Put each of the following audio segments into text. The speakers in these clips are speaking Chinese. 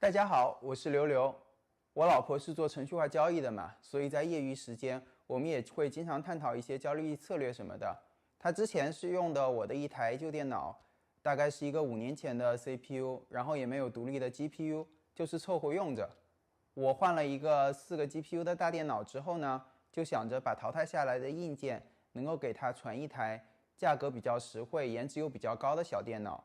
大家好，我是刘刘。我老婆是做程序化交易的嘛，所以在业余时间，我们也会经常探讨一些交易策略什么的。她之前是用的我的一台旧电脑，大概是一个5年前的 CPU，然后也没有独立的 GPU，就是凑合用着。我换了一个4个 GPU 的大电脑之后呢，就想着把淘汰下来的硬件能够给它传一台价格比较实惠、颜值又比较高的小电脑。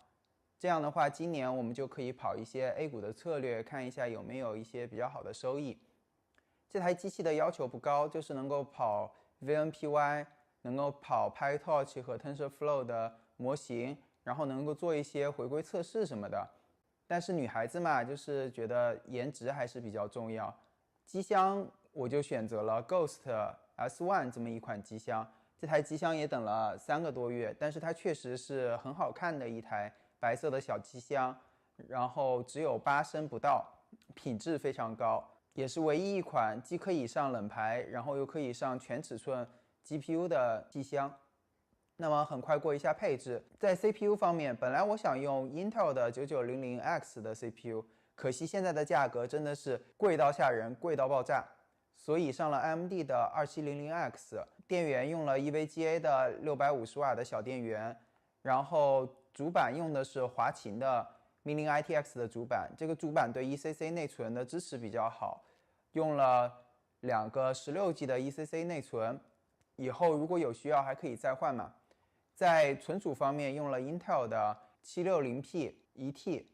这样的话，今年我们就可以跑一些 A 股的策略，看一下有没有一些比较好的收益。这台机器的要求不高，就是能够跑 VNPY， 能够跑 PyTorch 和 TensorFlow 的模型，然后能够做一些回归测试什么的。但是女孩子嘛，就是觉得颜值还是比较重要。机箱我就选择了 Ghost S1 这么一款机箱，这台机箱也等了3个多月，但是它确实是很好看的一台白色的小机箱，然后只有8升不到，品质非常高，也是唯一一款既可以上冷排，然后又可以上全尺寸 GPU 的机箱。那么很快过一下配置，在 CPU 方面，本来我想用 Intel 的9900X 的 CPU， 可惜现在的价格真的是贵到吓人，贵到爆炸，所以上了 AMD 的2700X， 电源用了 EVGA 的650瓦的小电源，然后主板用的是华擎的命令 ITX 的主板，这个主板对 ECC 内存的支持比较好，用了2个16G 的 ECC 内存，以后如果有需要还可以再换嘛。在存储方面用了 Intel 的 760P ET，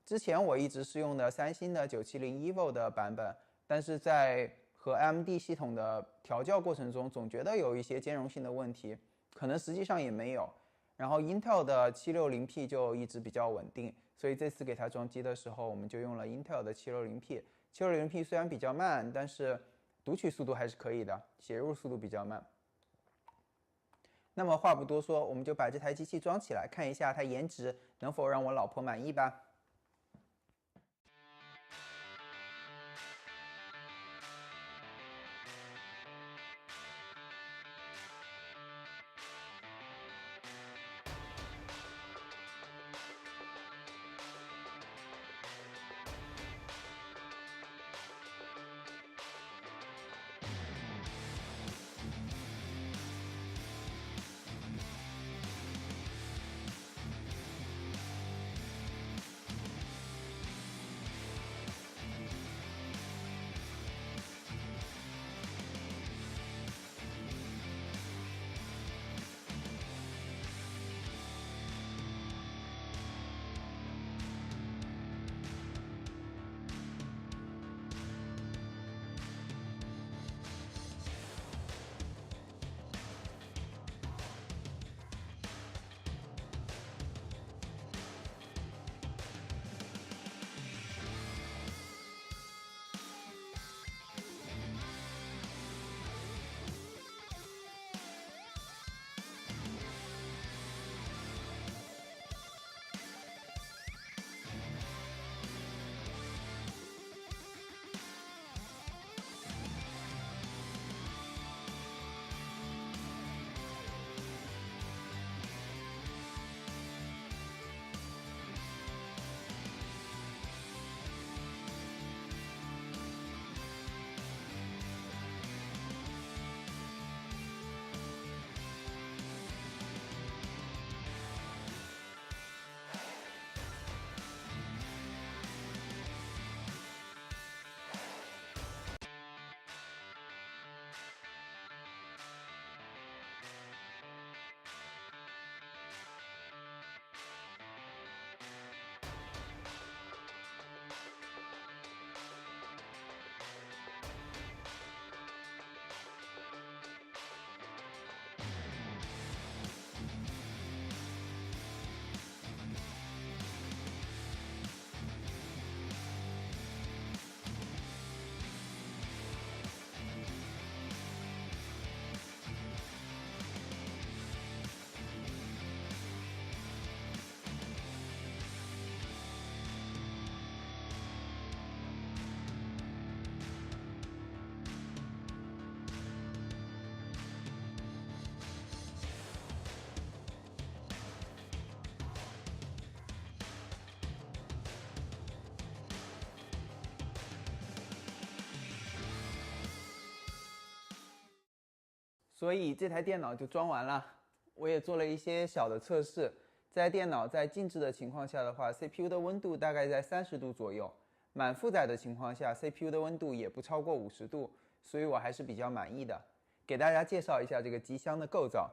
之前我一直是用的三星的970 EVO 的版本，但是在和 AMD 系统的调教过程中，总觉得有一些兼容性的问题，可能实际上也没有。然后 Intel 的 760P 就一直比较稳定，所以这次给它装机的时候，我们就用了 Intel 的 760P。760P 虽然比较慢，但是读取速度还是可以的，写入速度比较慢。那么话不多说，我们就把这台机器装起来，看一下它颜值能否让我老婆满意吧。所以这台电脑就装完了。我也做了一些小的测试，在电脑在静置的情况下的话 CPU 的温度大概在30度左右，满负载的情况下 CPU 的温度也不超过50度，所以我还是比较满意的。给大家介绍一下这个机箱的构造。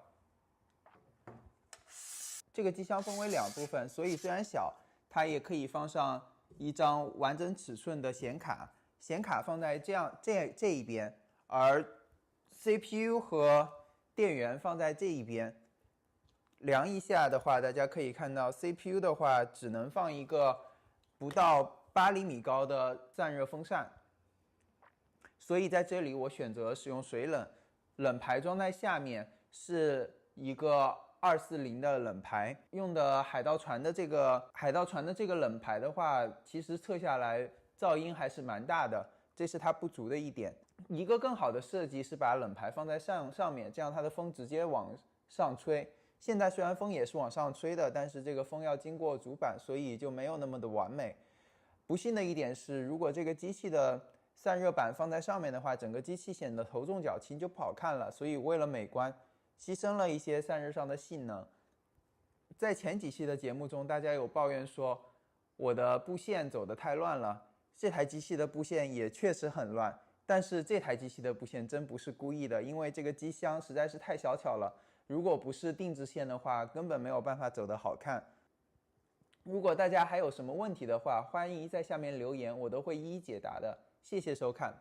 这个机箱分为2部分，所以虽然小，它也可以放上一张完整尺寸的显卡，显卡放在这一边，而 CPU 和电源放在这一边。量一下的话，大家可以看到 CPU 的话只能放一个不到8厘米高的散热风扇，所以在这里我选择使用水冷，冷排装在下面，是一个240的冷排，用的海盗船的这个冷排的话，其实测下来噪音还是蛮大的，这是它不足的一点。一个更好的设计是把冷排放在上面，这样它的风直接往上吹。现在虽然风也是往上吹的，但是这个风要经过主板，所以就没有那么的完美。不幸的一点是，如果这个机器的散热板放在上面的话，整个机器显得头重脚轻，就不好看了。所以为了美观，牺牲了一些散热上的性能。在前几期的节目中，大家有抱怨说我的布线走得太乱了，这台机器的布线也确实很乱。但是这台机器的布线真不是故意的，因为这个机箱实在是太小巧了。如果不是定制线的话，根本没有办法走得好看。如果大家还有什么问题的话，欢迎在下面留言，我都会一一解答的。谢谢收看。